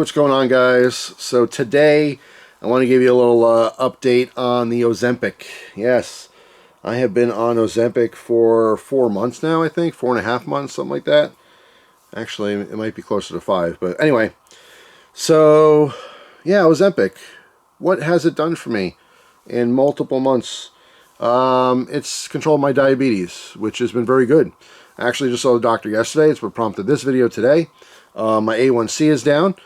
What's going on, guys? So today I want to give you a little update on the Ozempic. Yes, I have been on Ozempic for 4 months now, I think. 4.5 months, something like that. Actually, it might be closer to 5. But anyway, so yeah, Ozempic. What has it done for me in multiple months? It's controlled my diabetes, which has been very good. I actually just saw the doctor yesterday. It's what prompted this video today. My A1C is down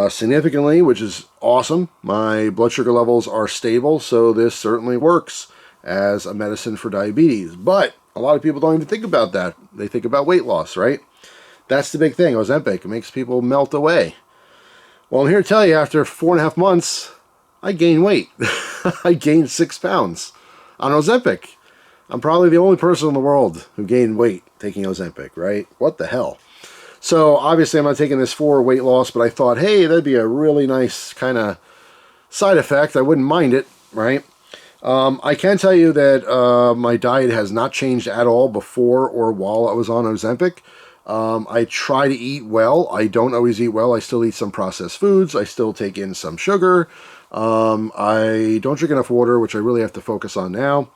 significantly, which is awesome. My blood sugar levels are stable, so this certainly works as a medicine for diabetes. But a lot of people don't even think about that. They think about weight loss, right? That's the big thing. Ozempic, it makes people melt away. Well, I'm here to tell you, after 4.5 months, I gained weight. I gained 6 pounds on Ozempic. I'm probably the only person in the world who gained weight taking Ozempic, right? What the hell? So obviously I'm not taking this for weight loss, but I thought, hey, that'd be a really nice kind of side effect. I wouldn't mind it, right? I can tell you that my diet has not changed at all before or while I was on Ozempic. I try to eat well. I don't always eat well. I still eat some processed foods. I still take in some sugar. I don't drink enough water, which I really have to focus on now.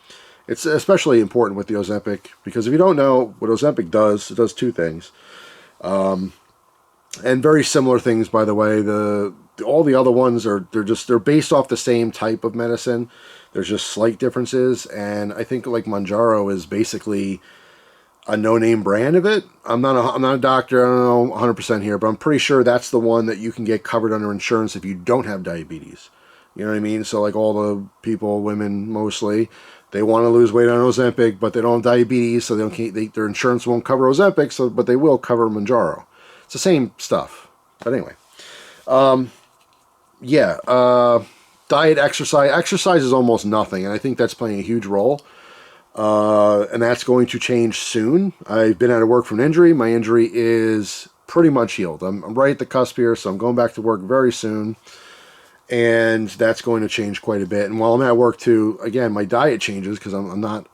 It's especially important with the Ozempic because if you don't know what Ozempic does, it does 2 things. And very similar things, by the way. All the other ones they're based off the same type of medicine. There's just slight differences, and I think like Mounjaro is basically a no-name brand of it. I'm not a doctor. I don't know 100% here, but I'm pretty sure that's the one that you can get covered under insurance if you don't have diabetes. You know what I mean? So like all the people, women mostly, they want to lose weight on Ozempic, but they don't have diabetes, so their insurance won't cover Ozempic, but they will cover Mounjaro. It's the same stuff. But anyway, diet, exercise. Exercise is almost nothing, and I think that's playing a huge role. And that's going to change soon. I've been out of work from an injury. My injury is pretty much healed. I'm right at the cusp here, so I'm going back to work very soon. And that's going to change quite a bit. And while I'm at work too, again, my diet changes because I'm not,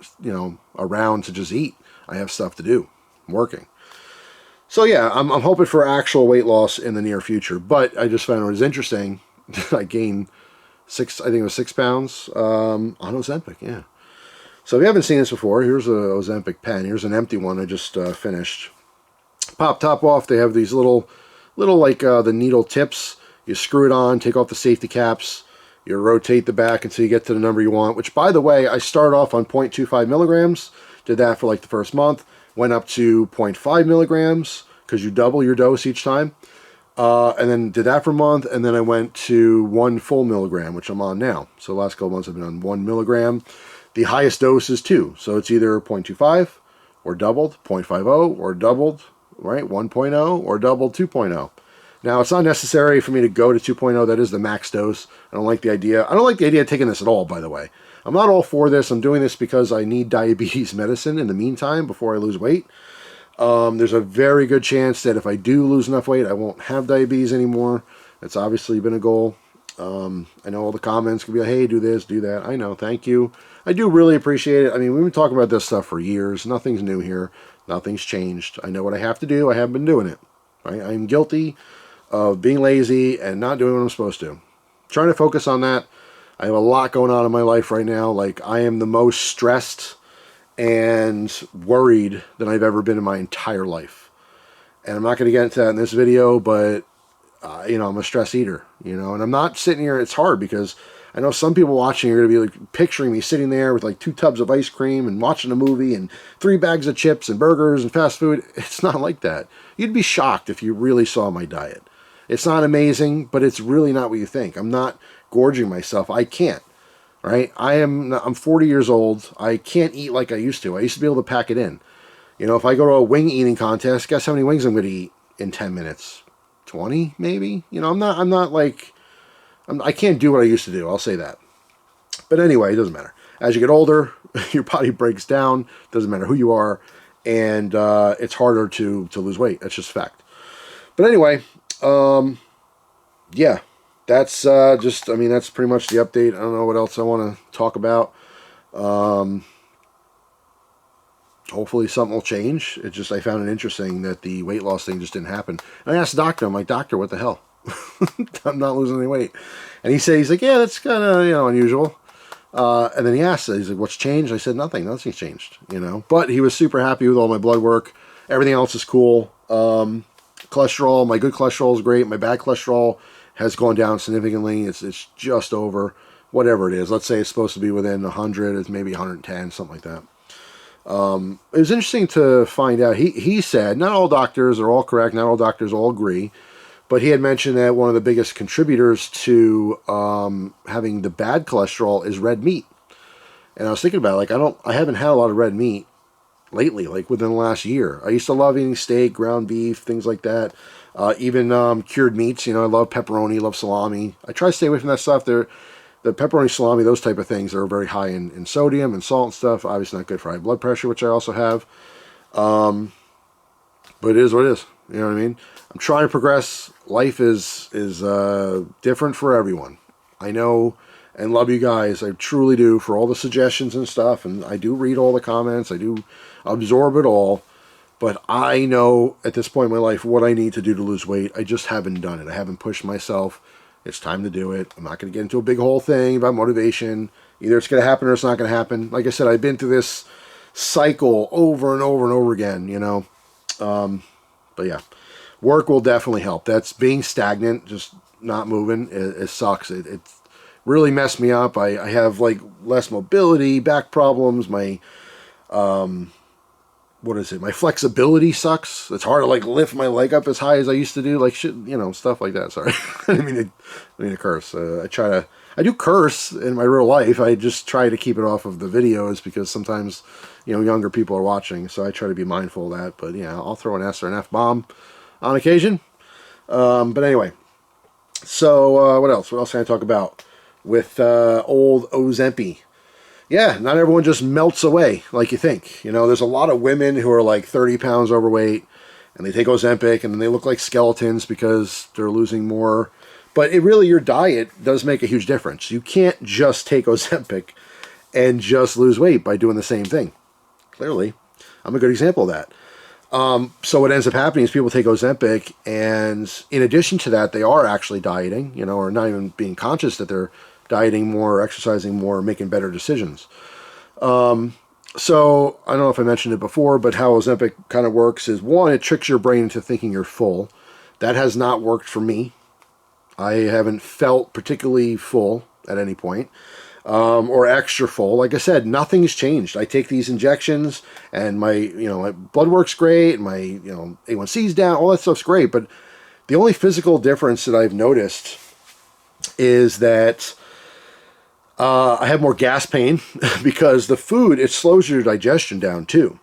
around to just eat. I have stuff to do. I'm working. So yeah, I'm hoping for actual weight loss in the near future. But I just found it was interesting. I gained 6 pounds on Ozempic, yeah. So if you haven't seen this before, here's a Ozempic pen. Here's an empty one I just finished. Pop top off. They have these little like the needle tips. You screw it on, take off the safety caps, you rotate the back until you get to the number you want, which, by the way, I started off on 0.25 milligrams, did that for like the first month, went up to 0.5 milligrams, because you double your dose each time, and then did that for a month, and then I went to 1 full milligram, which I'm on now. So the last couple months I've been on 1 milligram. The highest dose is 2, so it's either 0.25 or doubled, 0.50 or doubled, right, 1.0 or doubled 2.0. Now, it's not necessary for me to go to 2.0. That is the max dose. I don't like the idea. I don't like the idea of taking this at all, by the way. I'm not all for this. I'm doing this because I need diabetes medicine in the meantime before I lose weight. There's a very good chance that if I do lose enough weight, I won't have diabetes anymore. That's obviously been a goal. I know all the comments could be like, hey, do this, do that. I know, thank you. I do really appreciate it. I mean, we've been talking about this stuff for years. Nothing's new here. Nothing's changed. I know what I have to do. I have been doing it. Right? I'm guilty of being lazy and not doing what I'm supposed to. Trying to focus on that. I have a lot going on in my life right now. Like, I am the most stressed and worried than I've ever been in my entire life. And I'm not going to get into that in this video, but, I'm a stress eater, and I'm not sitting here. It's hard because I know some people watching are going to be like picturing me sitting there with like 2 tubs of ice cream and watching a movie and 3 bags of chips and burgers and fast food. It's not like that. You'd be shocked if you really saw my diet. It's not amazing, but it's really not what you think. I'm not gorging myself. I can't, right? I'm 40 years old. I can't eat like I used to. I used to be able to pack it in. If I go to a wing eating contest, guess how many wings I'm going to eat in 10 minutes? 20, maybe? I can't do what I used to do. I'll say that. But anyway, it doesn't matter. As you get older, your body breaks down. Doesn't matter who you are. And it's harder to lose weight. That's just a fact. But anyway, yeah, that's that's pretty much the update. I don't know what else I want to talk about. hopefully something will change. It just, I found it interesting that the weight loss thing just didn't happen. And I asked the doctor, I'm like, doctor, what the hell? I'm not losing any weight. And he's like, yeah, that's kind of, unusual. And then he asked, he's like, what's changed? I said, nothing. Nothing's changed, But he was super happy with all my blood work. Everything else is cool. Cholesterol, my good cholesterol is great. My bad cholesterol has gone down significantly. It's just over whatever it is. Let's say it's supposed to be within 100. It's maybe 110, something like that. It was interesting to find out. He said, not all doctors are all correct. Not all doctors all agree. But he had mentioned that one of the biggest contributors to having the bad cholesterol is red meat. And I was thinking about it, like, I haven't had a lot of red meat lately, like within the last year. I used to love eating steak, ground beef, things like that. Even cured meats, I love pepperoni, love salami. I try to stay away from that stuff. The pepperoni, salami, those type of things are very high in sodium and salt and stuff. Obviously not good for high blood pressure, which I also have. But it is what it is. You know what I mean? I'm trying to progress. Life is different for everyone. I know and love you guys. I truly do, for all the suggestions and stuff. And I do read all the comments. I do absorb it all. But I know at this point in my life what I need to do to lose weight. I just haven't done it. I haven't pushed myself. It's time to do it. I'm not going to get into a big whole thing about motivation. Either it's going to happen or it's not going to happen. Like I said, I've been through this cycle over and over and over again, But yeah, work will definitely help. That's being stagnant, just not moving. It sucks. It really messed me up. I have like less mobility, back problems. My my flexibility sucks. It's hard to like lift my leg up as high as I used to do, like shit, stuff like that. Sorry, I didn't mean to curse. I do curse in my real life. I just try to keep it off of the videos because sometimes, younger people are watching. So I try to be mindful of that. But yeah, I'll throw an S or an F bomb on occasion. But anyway, so what else? What else can I talk about with old Ozempic? Yeah, not everyone just melts away like you think. There's a lot of women who are like 30 pounds overweight, and they take Ozempic, and then they look like skeletons because they're losing more. But your diet does make a huge difference. You can't just take Ozempic and just lose weight by doing the same thing. Clearly, I'm a good example of that. So what ends up happening is people take Ozempic, and in addition to that, they are actually dieting, or not even being conscious that they're dieting more, exercising more, making better decisions. So I don't know if I mentioned it before, but how Ozempic kind of works is, one, it tricks your brain into thinking you're full. That has not worked for me. I haven't felt particularly full at any point, or extra full. Like I said, nothing's changed. I take these injections, and my blood work's great, and my A1C's down, all that stuff's great. But the only physical difference that I've noticed is that I have more gas pain because the food, it slows your digestion down too.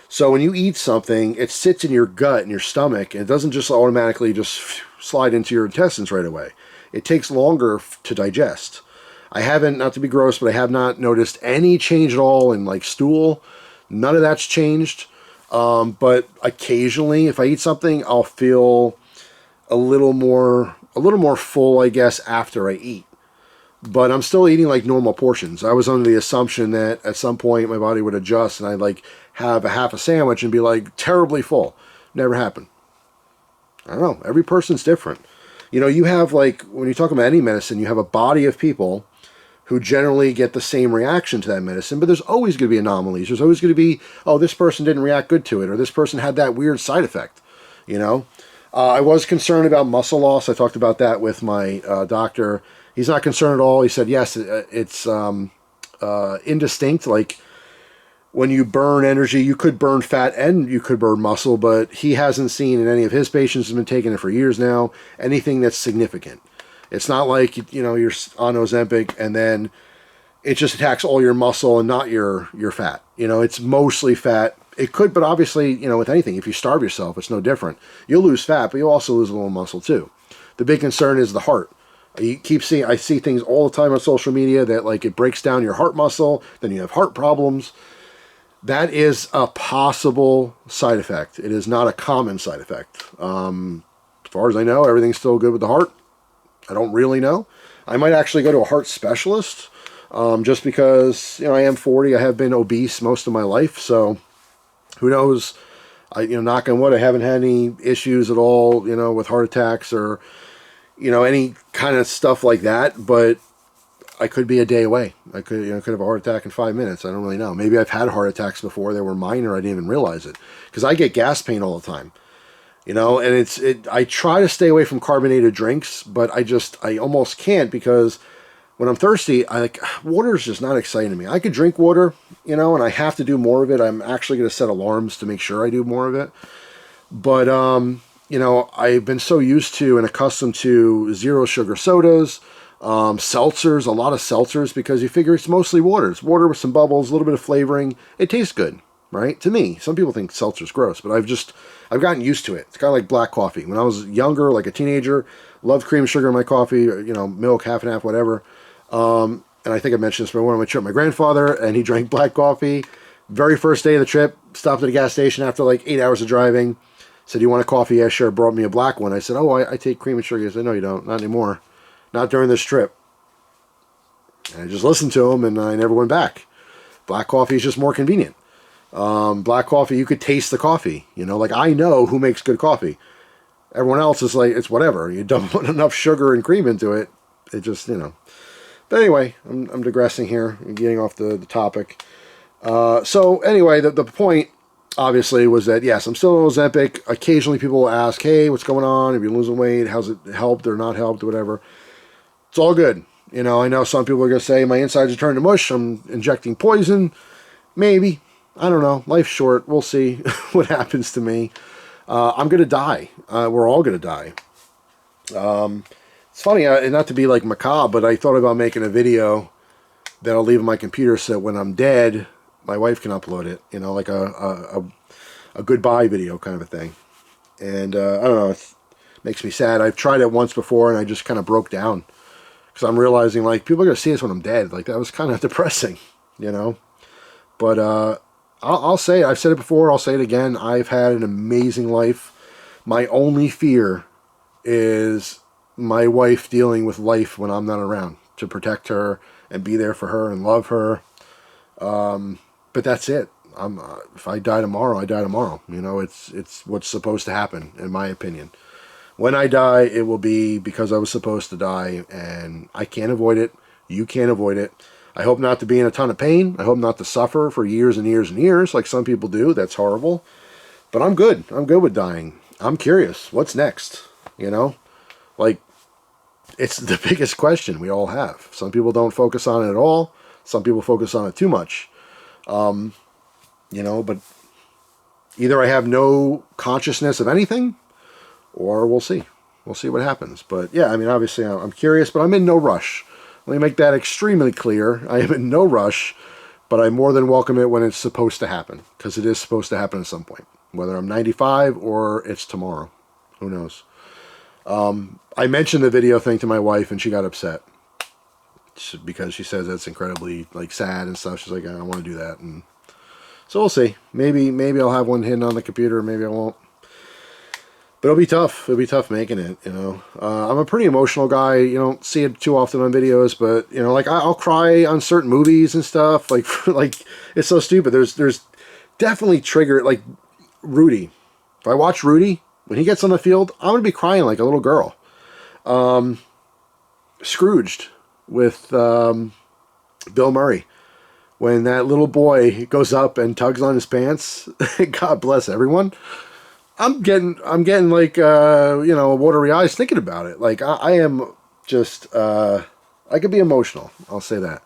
So when you eat something, it sits in your gut and your stomach, and it doesn't just automatically just slide into your intestines right away. It takes longer to digest. I haven't, not to be gross, but I have not noticed any change at all in like stool. None of that's changed. But occasionally, if I eat something, I'll feel a little more full, I guess, after I eat. But I'm still eating like normal portions. I was under the assumption that at some point my body would adjust and I'd like have a half a sandwich and be like terribly full. Never happened. I don't know. Every person's different. You have like, when you talk about any medicine, you have a body of people who generally get the same reaction to that medicine, but there's always going to be anomalies. There's always going to be, oh, this person didn't react good to it, or this person had that weird side effect, I was concerned about muscle loss. I talked about that with my doctor. He's not concerned at all. He said, yes, it's indistinct. Like when you burn energy, you could burn fat and you could burn muscle, but he hasn't seen in any of his patients who've been taking it for years now, anything that's significant. It's not like, you're on Ozempic and then it just attacks all your muscle and not your fat. It's mostly fat. It could, but obviously, with anything, if you starve yourself, it's no different. You'll lose fat, but you'll also lose a little muscle too. The big concern is the heart. I see things all the time on social media that like it breaks down your heart muscle, then you have heart problems. That is a possible side effect. It is not a common side effect. As far as I know, everything's still good with the heart. I don't really know. I might actually go to a heart specialist, just because, I am 40. I have been obese most of my life. So who knows? Knock on wood, I haven't had any issues at all, with heart attacks or, you know, any kind of stuff like that, but I could be a day away. I could, you know, could have a heart attack in 5 minutes. I don't really know. Maybe I've had heart attacks before. They were minor. I didn't even realize it, because I get gas pain all the time, you know, and I try to stay away from carbonated drinks, but I almost can't, because when I'm thirsty, water is just not exciting to me. I could drink water, you know, and I have to do more of it. I'm actually going to set alarms to make sure I do more of it. But, you know, I've been so used to and accustomed to zero sugar sodas, seltzers, a lot of seltzers, because you figure it's mostly water. It's water with some bubbles, a little bit of flavoring. It tastes good, right? To me. Some people think seltzer's gross, but I've gotten used to it. It's kind of like black coffee. When I was younger, like a teenager, loved cream sugar in my coffee, or, you know, milk, half and half, whatever. And I think I mentioned this, but I went on my trip with my grandfather, and he drank black coffee. Very first day of the trip, stopped at a gas station after like 8 hours of driving. Said, "You want a coffee?" Yeah, sure. Brought me a black one. I said, "Oh, I take cream and sugar." He said, "No, you don't. Not anymore. Not during this trip." And I just listened to him, and I never went back. Black coffee is just more convenient. Black coffee, you could taste the coffee. You know, like, I know who makes good coffee. Everyone else is like, it's whatever. You don't put enough sugar and cream into it. It just, you know. But anyway, I'm digressing here and getting off the topic. So anyway, the point, obviously, was that, yes, I'm still on Ozempic. Occasionally people will ask, "Hey, what's going on? Have you losing weight? How's it helped or not helped or whatever?" It's all good. You know, I know some people are going to say my insides are turning to mush. I'm injecting poison. Maybe. I don't know. Life's short. We'll see what happens to me. I'm going to die. We're all going to die. It's funny, not to be like macabre, but I thought about making a video that I'll leave on my computer so that when I'm dead, my wife can upload it. You know, like a goodbye video kind of a thing. And I don't know, it makes me sad. I've tried it once before, and I just kind of broke down. Because I'm realizing, like, people are going to see this when I'm dead. Like, that was kind of depressing, you know. But I'll say it. I've said it before. I'll say it again. I've had an amazing life. My only fear is my wife dealing with life when I'm not around, to protect her and be there for her and love her. But that's it. If I die tomorrow, I die tomorrow. You know, it's what's supposed to happen, in my opinion. When I die, it will be because I was supposed to die, and I can't avoid it. You can't avoid it. I hope not to be in a ton of pain. I hope not to suffer for years and years and years like some people do. That's horrible. But I'm good. I'm good with dying. I'm curious. What's next? You know? Like, it's the biggest question we all have. Some people don't focus on it at all. Some people focus on it too much. You know, but either I have no consciousness of anything, or we'll see. We'll see what happens. But yeah, I mean, obviously I'm curious, but I'm in no rush. Let me make that extremely clear. I am in no rush, but I more than welcome it when it's supposed to happen, because it is supposed to happen at some point. Whether I'm 95 or it's tomorrow. Who knows? I mentioned the video thing to my wife, and she got upset. Because she says that's incredibly, like, sad and stuff. She's like, "I don't want to do that." And so we'll see. Maybe I'll have one hidden on the computer. Maybe I won't. But it'll be tough. It'll be tough making it, you know. I'm a pretty emotional guy. You don't see it too often on videos, but, you know, like, I'll cry on certain movies and stuff. Like, it's so stupid. There's definitely trigger, like, Rudy. If I watch Rudy, when he gets on the field, I'm going to be crying like a little girl. Scrooged with Bill Murray. When that little boy goes up and tugs on his pants, God bless everyone. I'm getting like, you know, watery eyes thinking about it. Like, I am just, I could be emotional. I'll say that.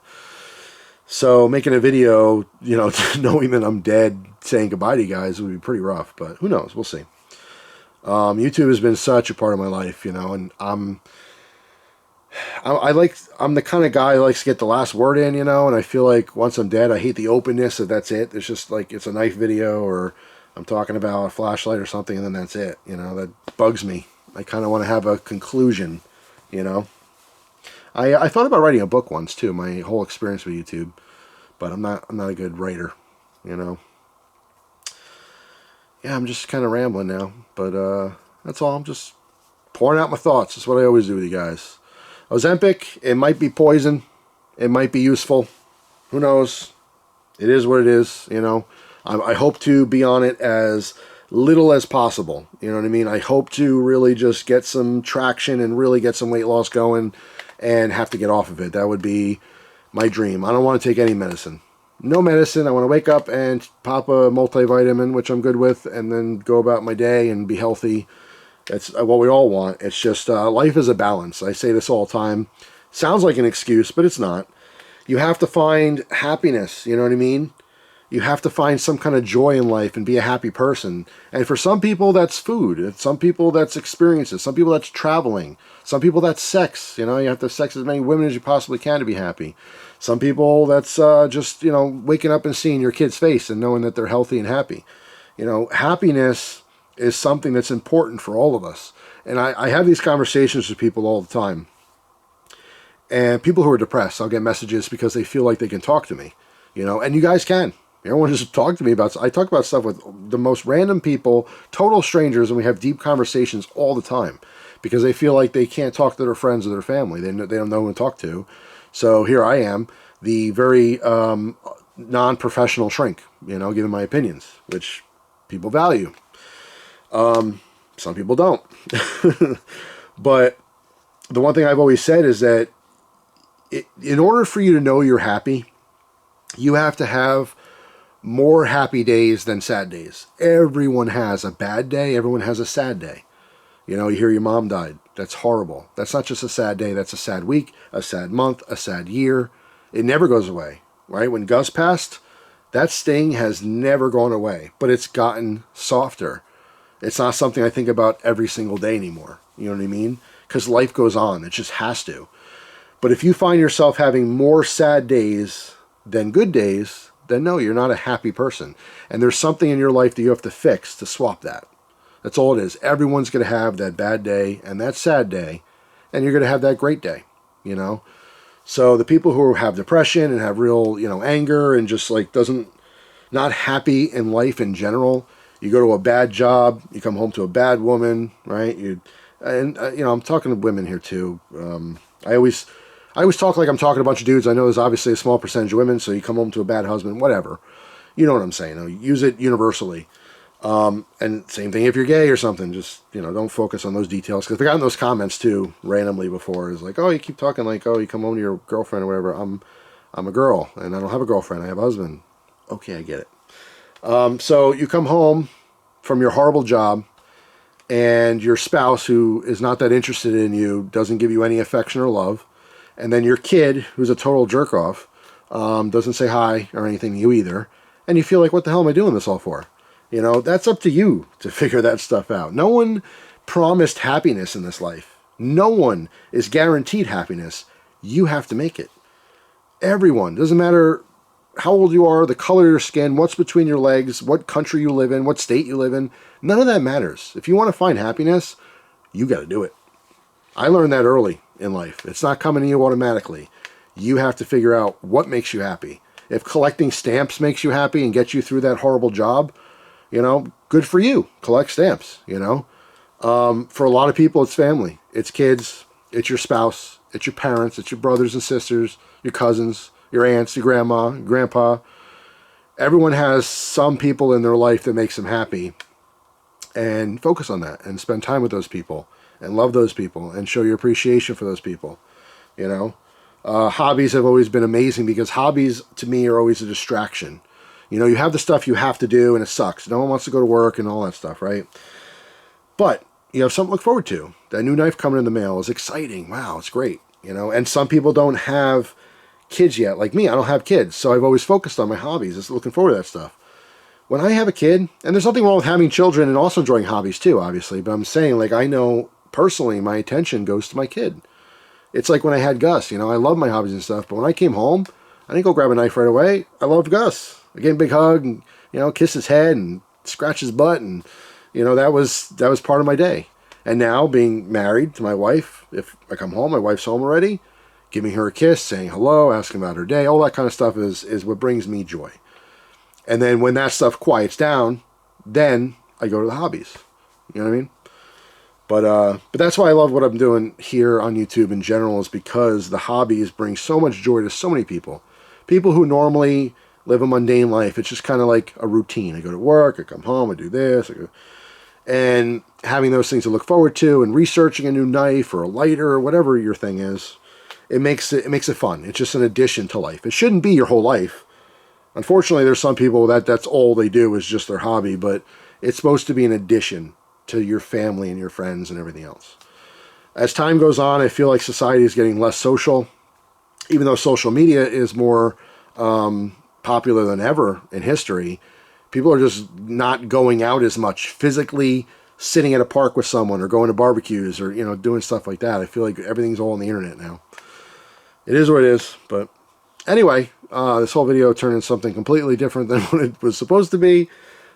So making a video, you know, knowing that I'm dead, saying goodbye to you guys would be pretty rough, but who knows? We'll see. YouTube has been such a part of my life, you know, and I'm the kind of guy who likes to get the last word in, you know, and I feel like once I'm dead, I hate the openness of that's it. It's just like, it's a knife video, or I'm talking about a flashlight or something, and then that's it. You know, that bugs me. I kind of want to have a conclusion, you know. I thought about writing a book once, too, my whole experience with YouTube, but I'm not a good writer, you know. Yeah, I'm just kind of rambling now, but that's all. I'm just pouring out my thoughts. That's what I always do with you guys. Ozempic, it might be poison. It might be useful. Who knows? It is what it is, you know. I hope to be on it as little as possible. You know what I mean? I hope to really just get some traction and really get some weight loss going and have to get off of it. That would be my dream. I don't want to take any medicine. No medicine. I want to wake up and pop a multivitamin, which I'm good with, and then go about my day and be healthy. That's what we all want. It's just life is a balance. I say this all the time. Sounds like an excuse, but it's not. You have to find happiness. You know what I mean? You have to find some kind of joy in life and be a happy person. And for some people, that's food. Some people, that's experiences. Some people, that's traveling. Some people, that's sex. You know, you have to have sex with as many women as you possibly can to be happy. Some people, that's just, you know, waking up and seeing your kid's face and knowing that they're healthy and happy. You know, happiness is something that's important for all of us. And I have these conversations with people all the time. And people who are depressed, I'll get messages because they feel like they can talk to me. You know, and you guys can. Everyone just talk to me about, I talk about stuff with the most random people, total strangers, and we have deep conversations all the time because they feel like they can't talk to their friends or their family. They don't know who to talk to. So here I am, the very non-professional shrink, you know, giving my opinions, which people value. Some people don't. But the one thing I've always said is that in order for you to know you're happy, you have to have more happy days than sad days. Everyone has a bad day. Everyone has a sad day. You know, you hear your mom died. That's horrible. That's not just a sad day. That's a sad week, a sad month, a sad year. It never goes away, right? When Gus passed, that sting has never gone away, but it's gotten softer. It's not something I think about every single day anymore. You know what I mean? Because life goes on. It just has to. But if you find yourself having more sad days than good days, then no, you're not a happy person. And there's something in your life that you have to fix to swap that. That's all it is. Everyone's going to have that bad day and that sad day, and you're going to have that great day, you know? So the people who have depression and have real, you know, anger and just like not happy in life in general, you go to a bad job, you come home to a bad woman, right? You know, I'm talking to women here too. I always talk like I'm talking to a bunch of dudes. I know there's obviously a small percentage of women, so you come home to a bad husband, whatever. You know what I'm saying. I'll use it universally. And same thing if you're gay or something. Just, you know, don't focus on those details. Because I've gotten those comments too, randomly before. It's like, oh, you keep talking like, oh, you come home to your girlfriend or whatever. I'm a girl, and I don't have a girlfriend. I have a husband. Okay, I get it. So you come home from your horrible job, and your spouse, who is not that interested in you, doesn't give you any affection or love. And then your kid, who's a total jerk-off, doesn't say hi or anything to you either. And you feel like, what the hell am I doing this all for? You know, that's up to you to figure that stuff out. No one promised happiness in this life. No one is guaranteed happiness. You have to make it. Everyone. Doesn't matter how old you are, the color of your skin, what's between your legs, what country you live in, what state you live in. None of that matters. If you want to find happiness, you got to do it. I learned that early in life. It's not coming to you automatically. You have to figure out what makes you happy. If collecting stamps makes you happy and gets you through that horrible job, you know, good for you. Collect stamps, you know. For a lot of people, it's family. It's kids. It's your spouse. It's your parents. It's your brothers and sisters, your cousins, your aunts, your grandma, your grandpa. Everyone has some people in their life that makes them happy. And focus on that and spend time with those people and love those people and show your appreciation for those people, you know. Hobbies have always been amazing because hobbies, to me, are always a distraction. You know, you have the stuff you have to do and it sucks. No one wants to go to work and all that stuff, right? But you have something to look forward to. That new knife coming in the mail is exciting. Wow, it's great, you know. And some people don't have kids yet. Like me, I don't have kids. So I've always focused on my hobbies. Just looking forward to that stuff. When I have a kid, and there's nothing wrong with having children and also enjoying hobbies too, obviously. But I'm saying, like, I know personally my attention goes to my kid. It's like when I had Gus, you know, I love my hobbies and stuff, but when I came home, I didn't go grab a knife right away. I loved Gus. I gave him a big hug and, you know, kiss his head and scratch his butt, and, you know, that was part of my day. And now, being married to my wife, if I come home, my wife's home already, giving her a kiss, saying hello, asking about her day, all that kind of stuff is what brings me joy. And then when that stuff quiets down, then I go to the hobbies. You know what I mean? But that's why I love what I'm doing here on YouTube in general, is because the hobbies bring so much joy to so many people. People who normally live a mundane life. It's just kind of like a routine. I go to work, I come home, I do this, and having those things to look forward to, and researching a new knife or a lighter or whatever your thing is, it makes it fun. It's just an addition to life. It shouldn't be your whole life. Unfortunately, there's some people that's all they do is just their hobby, but it's supposed to be an addition to your family and your friends and everything else. As time goes on, I feel like society is getting less social, even though social media is more popular than ever in history. People are just not going out as much, physically sitting at a park with someone or going to barbecues or, doing stuff like that. I feel like everything's all on the internet now. It is what it is, but anyway, this whole video turned into something completely different than what it was supposed to be.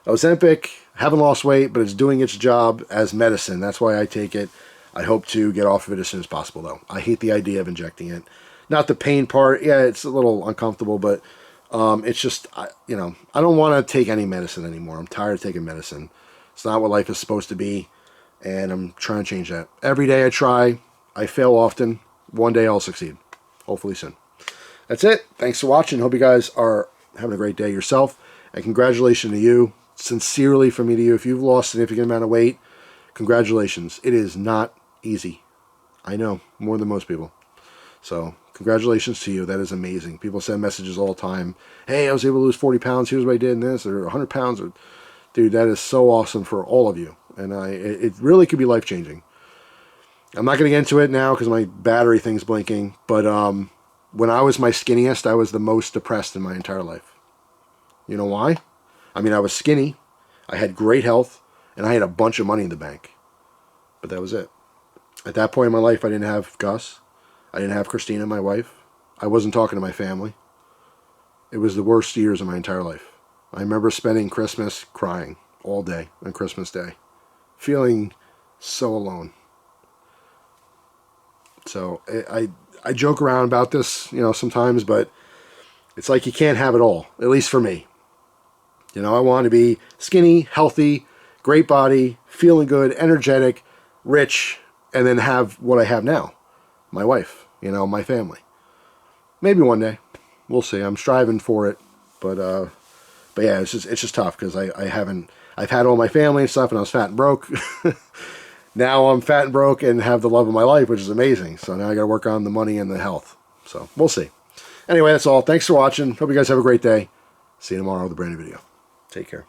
Ozempic, haven't lost weight, but it's doing its job as medicine. That's why I take it. I hope to get off of it as soon as possible, though. I hate the idea of injecting it. Not the pain part. Yeah, it's a little uncomfortable, but it's just, I don't want to take any medicine anymore. I'm tired of taking medicine. It's not what life is supposed to be, and I'm trying to change that. Every day I try. I fail often. One day I'll succeed. Hopefully soon. That's it. Thanks for watching. Hope you guys are having a great day yourself, and congratulations to you. Sincerely from me to you. If you've lost a significant amount of weight, congratulations. It is not easy. I know, more than most people. So, congratulations to you. That is amazing. People send messages all the time. Hey, I was able to lose 40 pounds. Here's what I did in this. Or 100 pounds. Or, dude, that is so awesome for all of you. And it really could be life-changing. I'm not going to get into it now because my battery thing's blinking. But when I was my skinniest, I was the most depressed in my entire life. You know why? I mean, I was skinny. I had great health. And I had a bunch of money in the bank. But that was it. At that point in my life, I didn't have Gus. I didn't have Christina, my wife. I wasn't talking to my family. It was the worst years of my entire life. I remember spending Christmas crying all day on Christmas Day. Feeling so alone. So I joke around about this, sometimes, but it's like you can't have it all, at least for me. I want to be skinny, healthy, great body, feeling good, energetic, rich, and then have what I have now. My wife, my family. Maybe one day. We'll see. I'm striving for it. But yeah, it's just tough because I've had all my family and stuff and I was fat and broke. Now I'm fat and broke and have the love of my life, which is amazing. So now I got to work on the money and the health. So we'll see. Anyway, that's all. Thanks for watching. Hope you guys have a great day. See you tomorrow with a brand new video. Take care.